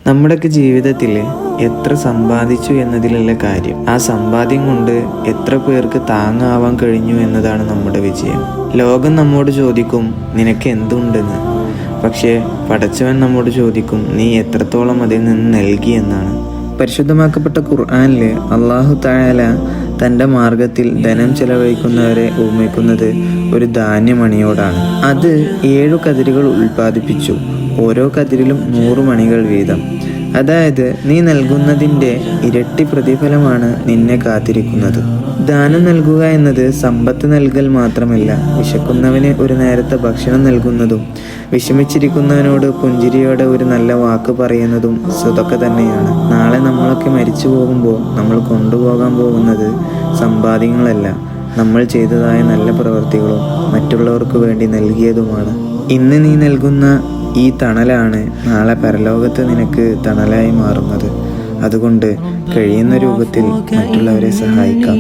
നമ്മുടെയൊക്കെ ജീവിതത്തിൽ എത്ര സമ്പാദിച്ചു എന്നതിലല്ല കാര്യം, ആ സമ്പാദ്യം കൊണ്ട് എത്ര പേർക്ക് താങ്ങാവാൻ കഴിഞ്ഞു എന്നതാണ് നമ്മുടെ വിജയം. ലോകം നമ്മോട് ചോദിക്കും നിനക്ക് എന്തുണ്ടെന്ന്, പക്ഷേ പടച്ചവൻ നമ്മോട് ചോദിക്കും നീ എത്രത്തോളം അതിൽ നിന്ന് നൽകി എന്നാണ്. പരിശുദ്ധമാക്കപ്പെട്ട ഖുർആനിൽ അല്ലാഹു തആല തൻ്റെ മാർഗത്തിൽ ധനം ചെലവഴിക്കുന്നവരെ ഉപമിക്കുന്നത് ഒരു ധാന്യമണിയോടാണ്. അത് 7 കതിരുകൾ ഉൽപ്പാദിപ്പിച്ചു, ഓരോ കതിരിലും 100 മണികൾ വീതം. അതായത് നീ നൽകുന്നതിൻ്റെ ഇരട്ടി പ്രതിഫലമാണ് നിന്നെ കാത്തിരിക്കുന്നത്. ദാനം നൽകുക എന്നത് സമ്പത്ത് നൽകൽ മാത്രമല്ല, വിശക്കുന്നവന് ഒരു നേരത്തെ ഭക്ഷണം നൽകുന്നതും വിഷമിച്ചിരിക്കുന്നവനോട് പുഞ്ചിരിയോടെ ഒരു നല്ല വാക്ക് പറയുന്നതും സ്വതക്ക തന്നെയാണ്. നാളെ നമ്മളൊക്കെ മരിച്ചു പോകുമ്പോൾ നമ്മൾ കൊണ്ടുപോകാൻ പോകുന്നത് സമ്പാദ്യങ്ങളല്ല, നമ്മൾ ചെയ്തതായ നല്ല പ്രവൃത്തികളും മറ്റുള്ളവർക്ക് വേണ്ടി നൽകിയതുമാണ്. ഇന്ന് നീ നൽകുന്ന ഈ തണലാണ് നാളെ പരലോകത്ത് നിനക്ക് തണലായി മാറുന്നത്. അതുകൊണ്ട് കഴിയുന്ന രൂപത്തിൽ മറ്റുള്ളവരെ സഹായിക്കാം.